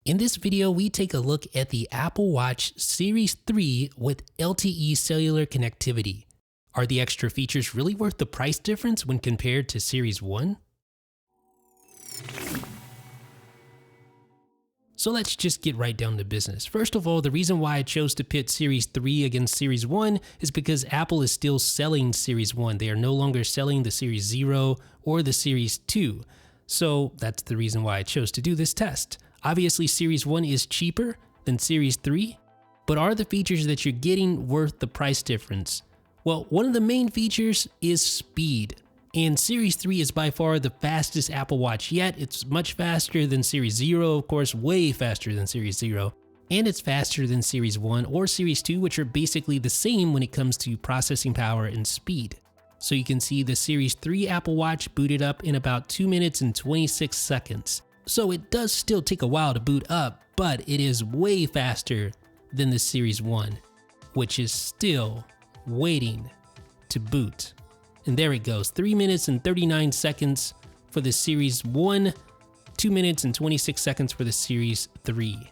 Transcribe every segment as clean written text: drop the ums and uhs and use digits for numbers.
In this video, we take a look at the Apple Watch Series 3 with LTE cellular connectivity. Are the extra features really worth the price difference when compared to Series 1? So let's just get right down to business. First of all, the reason why I chose to pit Series 3 against Series 1 is because Apple is still selling Series 1. They are no longer selling the Series 0 or the Series 2. So that's the reason why I chose to do this test. Obviously, Series 1 is cheaper than Series 3, but are the features that you're getting worth the price difference? Well, one of the main features is speed. And Series 3 is by far the fastest Apple Watch yet. It's much faster than Series 0, of course, way faster than Series 0. And it's faster than Series 1 or Series 2, which are basically the same when it comes to processing power and speed. So you can see the Series 3 Apple Watch booted up in about 2 minutes and 26 seconds. So it does still take a while to boot up, but it is way faster than the Series 1, which is still waiting to boot. And there it goes, 3 minutes and 39 seconds for the Series 1, 2 minutes and 26 seconds for the Series 3.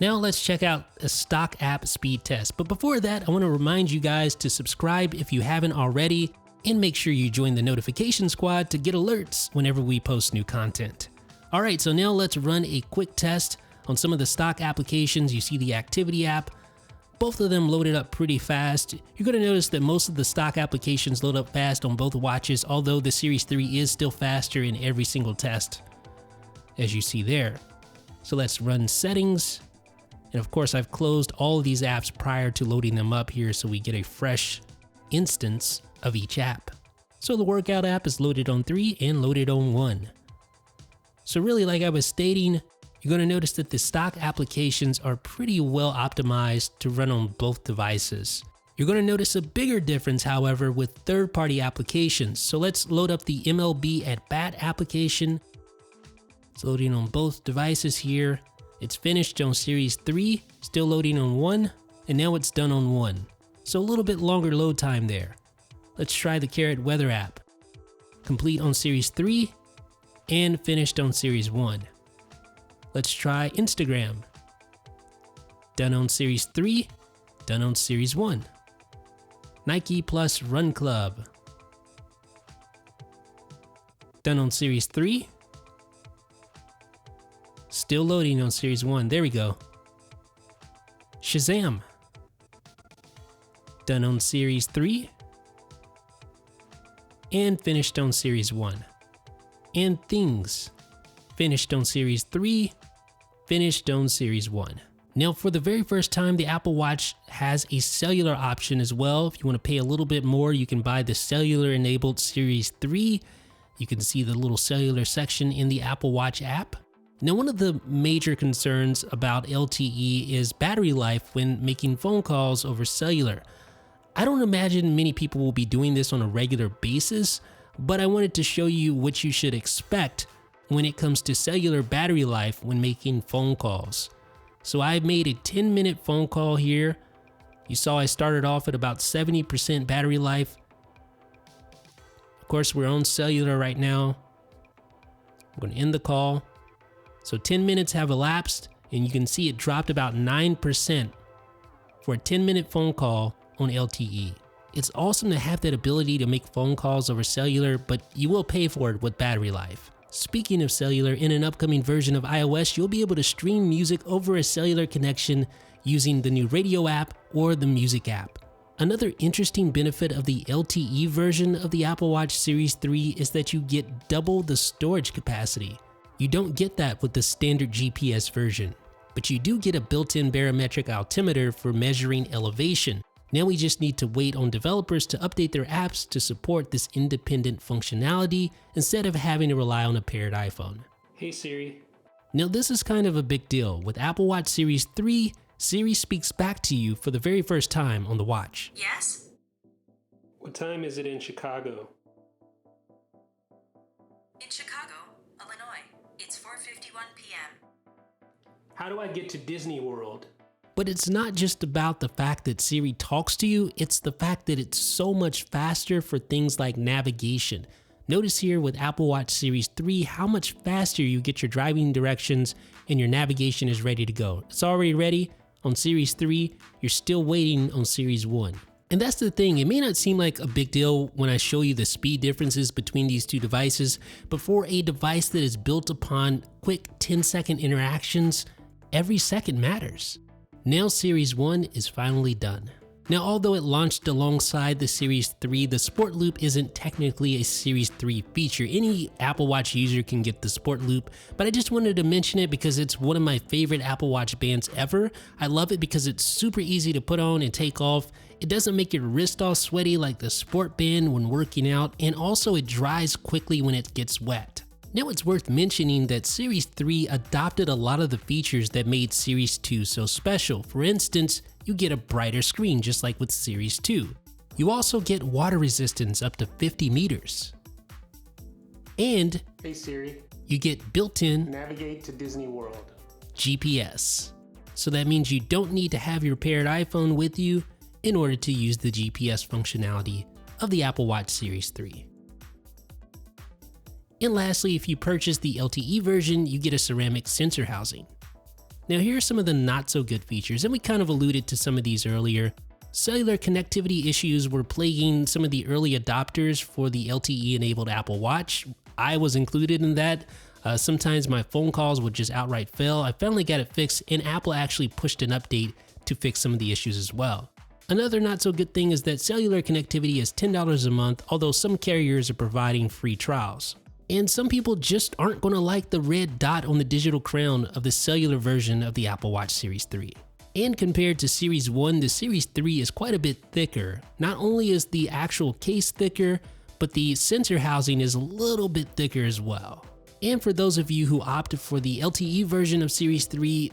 Now let's check out a stock app speed test. But before that, I want to remind you guys to subscribe if you haven't already, and make sure you join the notification squad to get alerts whenever we post new content. All right, so now let's run a quick test on some of the stock applications. You see the activity app. Both of them loaded up pretty fast. You're gonna notice that most of the stock applications load up fast on both watches, although the Series 3 is still faster in every single test, as you see there. So let's run settings. And of course, I've closed all of these apps prior to loading them up here so we get a fresh instance of each app. So the workout app is loaded on 3 and loaded on 1. So really, like I was stating, you're going to notice that the stock applications are pretty well optimized to run on both devices. You're going to notice a bigger difference, however, with third-party applications. So let's load up the MLB at Bat application. It's loading on both devices here. It's finished on Series 3, still loading on 1, and now it's done on 1. So a little bit longer load time there. Let's try the Carrot Weather app. Complete on Series 3 and finished on Series 1. Let's try Instagram. Done on Series 3, done on Series 1. Nike Plus Run Club. Done on Series 3. Still loading on Series 1. There we go. Shazam. Done on Series 3. And finished on Series 1. And Things. Finished on Series 3, finished on Series 1. Now for the very first time, the Apple Watch has a cellular option as well. If you want to pay a little bit more, you can buy the cellular enabled Series 3. You can see the little cellular section in the Apple Watch app. Now one of the major concerns about LTE is battery life when making phone calls over cellular. I don't imagine many people will be doing this on a regular basis, but I wanted to show you what you should expect when it comes to cellular battery life when making phone calls. So I made a 10-minute phone call here. You saw I started off at about 70% battery life. Of course, we're on cellular right now. I'm going to end the call. So 10 minutes have elapsed, and you can see it dropped about 9% for a 10-minute phone call on LTE. It's awesome to have that ability to make phone calls over cellular, but you will pay for it with battery life. Speaking of cellular, in an upcoming version of iOS, you'll be able to stream music over a cellular connection using the new Radio app or the Music app. Another interesting benefit of the LTE version of the Apple Watch Series 3 is that you get double the storage capacity. You don't get that with the standard GPS version, but you do get a built-in barometric altimeter for measuring elevation. Now we just need to wait on developers to update their apps to support this independent functionality instead of having to rely on a paired iPhone. Hey Siri. Now this is kind of a big deal. With Apple Watch Series 3, Siri speaks back to you for the very first time on the watch. Yes? What time is it in Chicago? In Chicago, Illinois, it's 4:51 p.m. How do I get to Disney World? But it's not just about the fact that Siri talks to you, it's the fact that it's so much faster for things like navigation. Notice here with Apple Watch Series 3 how much faster you get your driving directions and your navigation is ready to go. It's already ready on Series 3, you're still waiting on Series 1. And that's the thing, it may not seem like a big deal when I show you the speed differences between these two devices, but for a device that is built upon quick 10-second interactions, every second matters. Now Series 1 is finally done. Now, although it launched alongside the Series 3, the Sport Loop isn't technically a Series 3 feature. Any Apple Watch user can get the Sport Loop, but I just wanted to mention it because it's one of my favorite Apple Watch bands ever. I love it because it's super easy to put on and take off. It doesn't make your wrist all sweaty like the Sport Band when working out, and also it dries quickly when it gets wet. Now it's worth mentioning that Series 3 adopted a lot of the features that made Series 2 so special. For instance, you get a brighter screen just like with Series 2. You also get water resistance up to 50 meters. And Hey Siri, you get built-in navigate to Disney World. GPS. So that means you don't need to have your paired iPhone with you in order to use the GPS functionality of the Apple Watch Series 3. And lastly, if you purchase the LTE version, you get a ceramic sensor housing. Now here are some of the not so good features, and we kind of alluded to some of these earlier. Cellular connectivity issues were plaguing some of the early adopters for the LTE enabled Apple Watch. I was included in that. Sometimes my phone calls would just outright fail. I finally got it fixed, and Apple actually pushed an update to fix some of the issues as well. Another not so good thing is that cellular connectivity is $10 a month, although some carriers are providing free trials. And some people just aren't going to like the red dot on the digital crown of the cellular version of the Apple Watch Series 3. And compared to Series 1, the Series 3 is quite a bit thicker. Not only is the actual case thicker, but the sensor housing is a little bit thicker as well. And for those of you who opted for the LTE version of Series 3,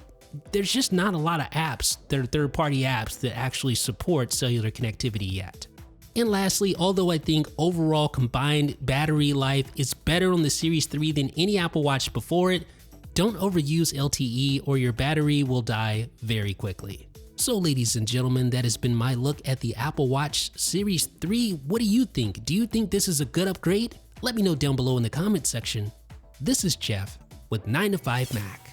there's just not a lot of apps that are third-party apps that actually support cellular connectivity yet. And lastly, although I think overall combined battery life is better on the Series 3 than any Apple Watch before it, don't overuse LTE or your battery will die very quickly. So ladies and gentlemen, that has been my look at the Apple Watch Series 3. What do you think? Do you think this is a good upgrade? Let me know down below in the comment section. This is Jeff with 9to5Mac.